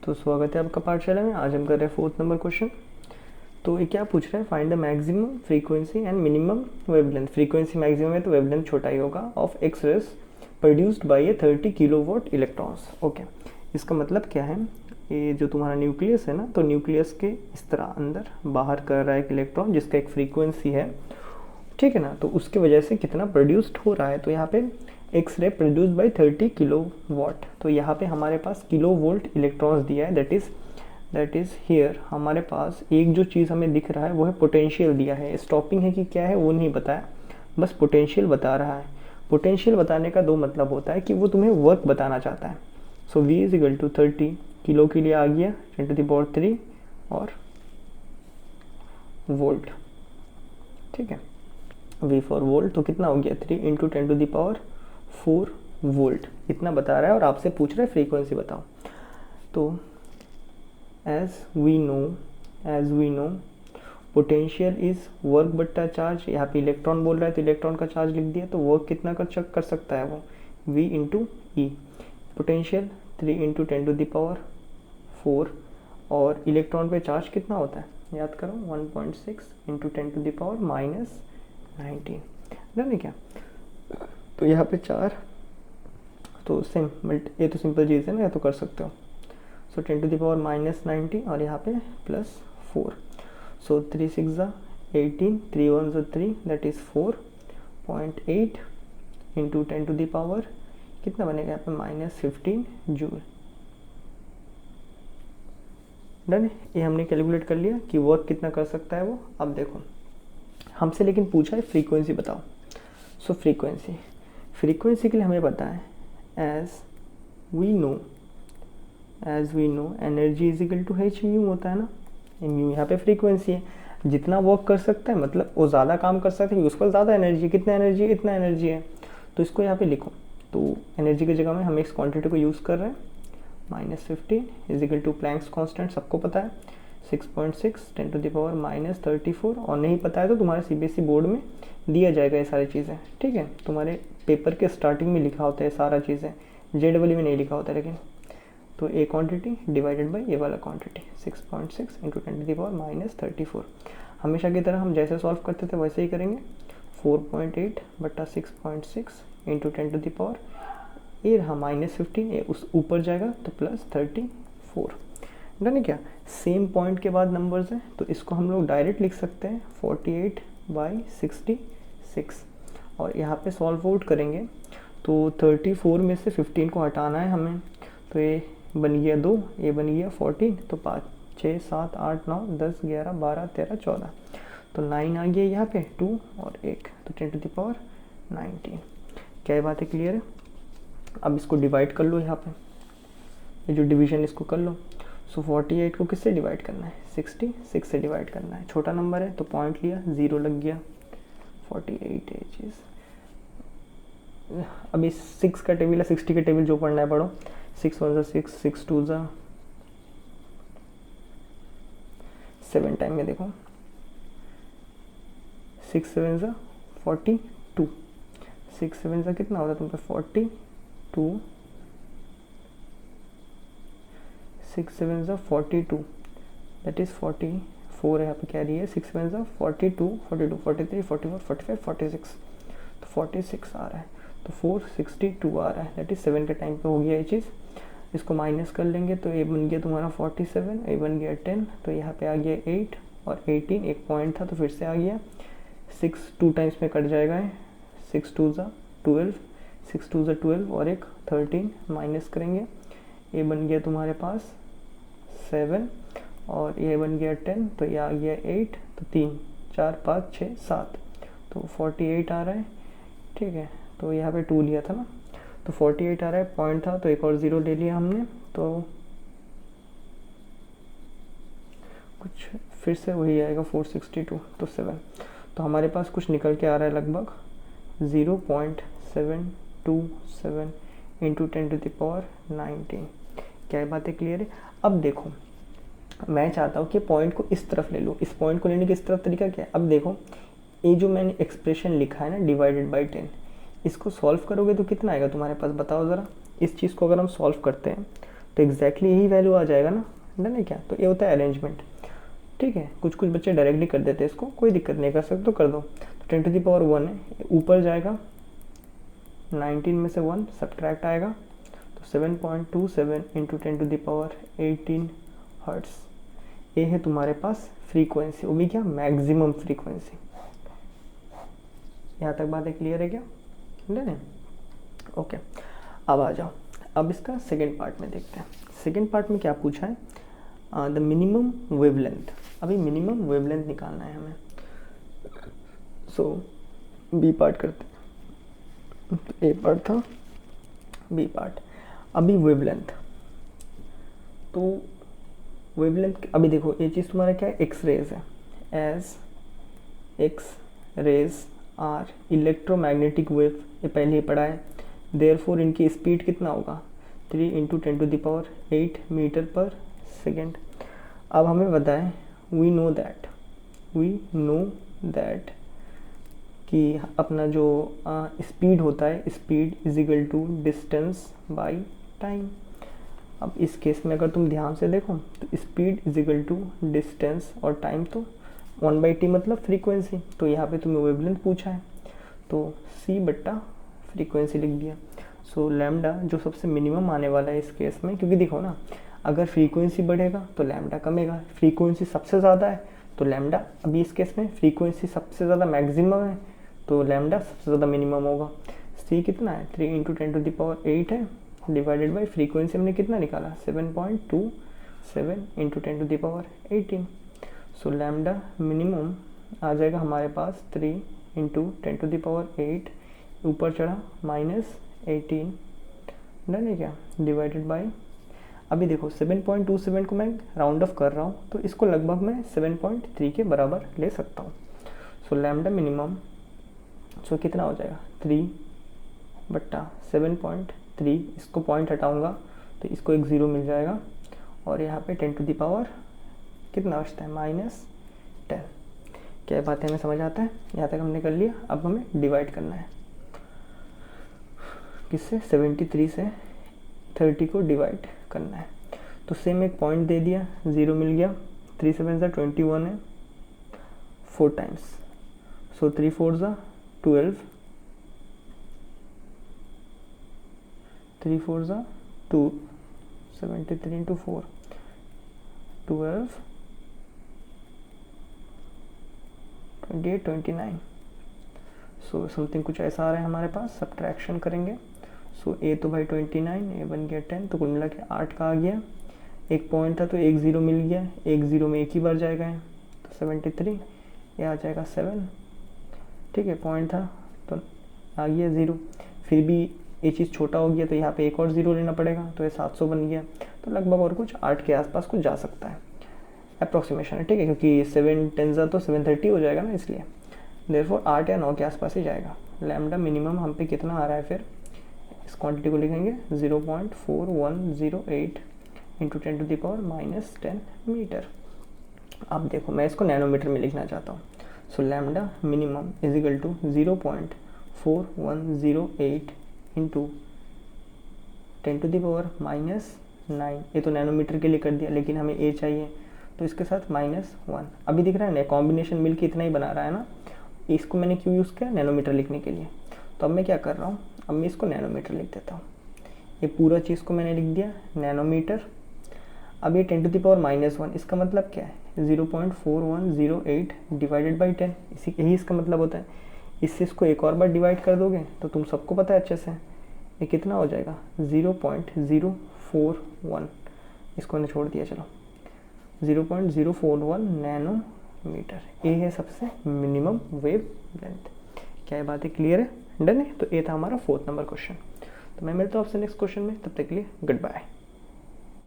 तो स्वागत है आपका पाठशाला में। आज हम कर रहे हैं 4th नंबर क्वेश्चन। तो ये क्या पूछ रहा है, find the maximum frequency and minimum wavelength. Frequency maximum है तो वेवलेंथ छोटा ही होगा, of X rays produced by a 30 kilowatt electrons. Okay, इसका मतलब क्या है, ये जो तुम्हारा न्यूक्लियस है ना, तो न्यूक्लियस के इस तरह अंदर बाहर कर रहा है एक इलेक्ट्रॉन जिसका एक फ्रीक्वेंसी है, ठीक है ना। तो उसकी वजह से कितना प्रोड्यूस्ड हो रहा है, तो यहाँ पे X ray produced by 30 kilo watt. तो यहाँ पे हमारे पास किलो वोल्ट इलेक्ट्रॉन्स दिया है, दैट इज़ हियर हमारे पास एक जो चीज़ हमें दिख रहा है वो है पोटेंशियल दिया है। स्टॉपिंग है कि क्या है वो नहीं बताया, बस पोटेंशियल बता रहा है। पोटेंशियल बताने का दो मतलब होता है कि वो तुम्हें वर्क बताना चाहता है। So V is equal to 30 kilo के लिए आ गया 10⁻³ और वोल्ट, ठीक है। V फॉर वोल्ट तो कितना हो गया 3 इंटू 10⁻⁴ वोल्ट, इतना बता रहा है और आपसे पूछ रहा है फ्रीक्वेंसी बताओ। तो as we know potential is work बट्टा चार्ज। यहाँ पे इलेक्ट्रॉन बोल रहा है तो इलेक्ट्रॉन का चार्ज लिख दिया, तो वर्क कितना कर सकता है वो V इंटू ई। पोटेंशियल 3 इंटू 10⁻⁴ और इलेक्ट्रॉन पे चार्ज कितना होता है याद करो 1.6 इंटू 10⁻⁻19, डन है क्या। तो यहाँ पे 4 तो सेम ये तो सिंपल चीज़ है ना, या तो कर सकते हो। सो 10⁻⁻19 और यहाँ पे +4। सो 3 6 18, 3 1 3, दैट इज़ 4.8 इंटू 10⁻, कितना बनेगा यहाँ पे -15 जूल, डन। ये हमने कैलकुलेट कर लिया कि वर्क कितना कर सकता है वो। अब देखो हमसे लेकिन पूछा है फ्रीक्वेंसी बताओ। सो फ्रीक्वेंसी के लिए हमें पता है as we know energy is equal to h mu होता है ना। म्यू यहाँ पे फ्रीक्वेंसी है, जितना वर्क कर सकता है मतलब वो ज़्यादा काम कर सकता है, उसके पास ज़्यादा एनर्जी, कितना एनर्जी है, इतना एनर्जी है। तो इसको यहाँ पे लिखो, तो एनर्जी की जगह में हम इस क्वांटिटी को यूज़ कर रहे हैं। -15 is equal to Planck's constant सबको पता है 6.6 10⁻⁻34, और नहीं पता है तो तुम्हारे CBSE बोर्ड में दिया जाएगा ये सारी चीज़ें, ठीक है। तुम्हारे पेपर के स्टार्टिंग में लिखा होता है सारा चीज़ें, JEE में नहीं लिखा होता लेकिन। तो ए क्वांटिटी डिवाइडेड बाई ये वाला क्वांटिटी 6.6 इंटू 10⁻⁻34। हमेशा की तरह हम जैसे सॉल्व करते थे वैसे ही करेंगे। 4.8 बटा 6.6 इंटू 10⁻, ये रहा -15, ये उस ऊपर जाएगा तो +34, डन है क्या। सेम पॉइंट के बाद नंबर्स हैं तो इसको हम लोग डायरेक्ट लिख सकते हैं 48/66, और यहाँ पे सॉल्व आउट करेंगे तो 34 में से 15 को हटाना है हमें, तो ये बन गया 2, ये बन गया 14, तो 5 6 7 8 9 10 11 12 13 14, तो 9 आ गया यहाँ पे 2 और 1, तो 10⁻19। क्या ये बात है क्लियर है। अब इसको डिवाइड कर लो, यहाँ पे ये जो डिवीजन इसको कर लो। सो 48 को किससे डिवाइड करना है 66 से डिवाइड करना है, छोटा नंबर है तो पॉइंट लिया 0 लग गया 48 एजेस। अभी 6 का टेबल है, 60 का टेबल जो पढ़ना है पढ़ो। 6 1 6 6 2 7 टाइम में देखो 6 7 42, 6 7 कितना होता है तुम पे 42, 6 7 42, दैट इज़ 44 है यहाँ पे कैरी है। 6 7 42 42 43 44 45 46, तो 46 आ रहा है, तो 462 आ रहा है, दैट इज़ 7 के टाइम पे हो गया ये चीज़। इसको माइनस कर लेंगे तो ये बन गया तुम्हारा 47, ये बन गया 10, तो यहाँ पे आ गया 8 और 18, एक पॉइंट था तो फिर से आ गया 6 2 टाइम्स में कट जाएगा, 6 2 12, 6 2 12 और एक 13 माइनस करेंगे, ये बन गया तुम्हारे पास 7 और ये बन गया 10, तो ये आ गया 8, तो 3 4 5 6 7, तो 48 आ रहा है, ठीक है। तो यहाँ पे 2 लिया था ना, तो 48 आ रहा है, पॉइंट था तो एक और 0 ले लिया हमने, तो कुछ फिर से वही आएगा 462, तो 7, तो हमारे पास कुछ निकल के आ रहा है लगभग 0.727 इंटू 10⁻19। क्या बात है क्लियर है। अब देखो मैं चाहता हूँ कि पॉइंट को इस तरफ ले लो, इस पॉइंट को लेने का इस तरफ तरीका क्या है। अब देखो ये जो मैंने एक्सप्रेशन लिखा है ना डिवाइडेड बाई 10, इसको सॉल्व करोगे तो कितना आएगा तुम्हारे पास बताओ ज़रा। इस चीज़ को अगर हम सॉल्व करते हैं तो एग्जैक्टली यही वैल्यू आ जाएगा ना, डन है क्या। तो ये होता है अरेंजमेंट, ठीक है। कुछ कुछ बच्चे डायरेक्टली कर देते हैं इसको, कोई दिक्कत नहीं, कर सकते तो कर दो। तो 10 टू द पावर 1 है, ऊपर जाएगा 19 में से 1 सब्ट्रैक्ट आएगा, तो 7.27 into 10 to the power 18 hertz. ये है तुम्हारे पास फ्रीक्वेंसी, वो भी क्या, मैक्सिमम फ्रीक्वेंसी। यहाँ तक बातें क्लियर है क्या, डन है, ओके। अब आ जाओ, अब इसका सेकेंड पार्ट में देखते हैं। सेकेंड पार्ट में क्या पूछा है, द मिनिमम वेवलेंथ। अभी मिनिमम वेवलेंथ निकालना है हमें, सो बी पार्ट करते हैं। तो ए पार्ट था, बी पार्ट। अभी वेवलेंथ, तो वेवलेंथ अभी देखो ये चीज़ तुम्हारा क्या है, एक्स रेज है, as X rays are electromagnetic wave, ये पहले ही पढ़ा है। देयरफॉर इनकी स्पीड कितना होगा, 3 into 10 to the power 8 metre पर सेकेंड। अब हमें बताएं, वी नो दैट कि अपना जो स्पीड होता है, speed is equal to distance by time. अब इस केस में अगर तुम ध्यान से देखो तो speed is equal to distance और टाइम, तो 1/t मतलब फ्रीक्वेंसी। तो यहाँ पे तुम्हें वेवलेंथ पूछा है, तो c बट्टा फ्रीक्वेंसी लिख दिया। सो लैम्डा जो सबसे मिनिमम आने वाला है इस केस में, क्योंकि देखो ना, अगर फ्रीक्वेंसी बढ़ेगा तो लैम्डा कमेगा, फ्रीक्वेंसी सबसे ज़्यादा है तो लैम्डा, अभी इस केस में फ्रीक्वेंसी सबसे ज़्यादा मैक्सिमम है तो लैम्डा सबसे ज़्यादा मिनिमम होगा। सी कितना है, 3 इंटू 10 टू द पावर 8 है, डिवाइडेड बाई फ्रीक्वेंसी हमने कितना निकाला, 7.27 into 10 to the power 18। So lambda minimum आ जाएगा हमारे पास 3 इंटू 10 टू द पावर 8, ऊपर चढ़ा -18, डन है क्या, डिवाइडेड बाई, अभी देखो 7.27 को मैं राउंड ऑफ कर रहा हूँ तो इसको लगभग मैं 7.3 के बराबर ले सकता हूँ। सो लैम्डा मिनिमम, सो कितना हो जाएगा 3 बट्टा 7.3, इसको पॉइंट हटाऊँगा तो इसको एक 0 मिल जाएगा, और यहाँ पे 10 टू द पावर कितना बचता है, -10। क्या बात है, हमें समझ आता है, यहाँ तक हमने कर लिया। अब हमें डिवाइड करना है, किससे, 73 से 30 को डिवाइड करना है। तो सेम एक पॉइंट दे दिया, 0 मिल गया, 3 7 21 है 4 टाइम्स, सो 3 4 12, 3 4 2, 73 इंटू 4 12, 28 29। सो समथिंग कुछ ऐसा आ रहा है हमारे पास, सब्ट्रैक्शन करेंगे। सो ए तो भाई 29, ए बन गया 10, तो कुल मिला के 8 का आ गया। एक पॉइंट था तो एक 0 मिल गया, एक 0 में एक ही बार जाएगा है, तो 73, ये आ जाएगा 7, ठीक है। पॉइंट था तो आ गया 0, फिर भी ये चीज़ छोटा हो गया तो यहाँ पे एक और 0 लेना पड़ेगा, तो ये 700 बन गया। तो लगभग और कुछ 8 के आसपास कुछ जा सकता है, अप्रॉक्सीमेशन है, ठीक है, क्योंकि 7 10 तो 730 हो जाएगा ना, इसलिए देयरफॉर 8 या 9 के आसपास ही जाएगा। लैम्डा मिनिमम हम पे कितना आ रहा है, फिर इस क्वांटिटी को लिखेंगे 0.4108 into 10 to the power -10 metre. अब देखो मैं इसको नैनोमीटर में लिखना चाहता हूँ। So lambda minimum is equal to 0.4108 into 10 to the power -9, ये तो नैनोमीटर के लिए कर दिया, लेकिन हमें ए चाहिए तो इसके साथ -1। अभी दिख रहा है ना, कॉम्बिनेशन मिलके इतना ही बना रहा है ना, इसको मैंने क्यों यूज़ किया, नैनोमीटर लिखने के लिए। तो अब मैं क्या कर रहा हूँ, अब मैं इसको नैनोमीटर लिख देता हूँ, ये पूरा चीज़ को मैंने लिख दिया नैनोमीटर। अब ये 10 टू द पावर -1, इसका मतलब क्या है, 0.4108 डिवाइडेड बाई 10, इसी यही इसका मतलब होता है। इससे इसको एक और बार डिवाइड कर दोगे तो तुम सबको पता है अच्छे से, ये कितना हो जाएगा 0.041, इसको मैंने छोड़ दिया, चलो 0.041 नैनोमीटर, ये है सबसे मिनिमम वेव लेंथ। क्या ये बातें क्लियर है, डन है। तो ये था हमारा 4th नंबर क्वेश्चन। तो मैं मिलता हूँ आपसे नेक्स्ट क्वेश्चन में, तब तक के लिए गुड बाय।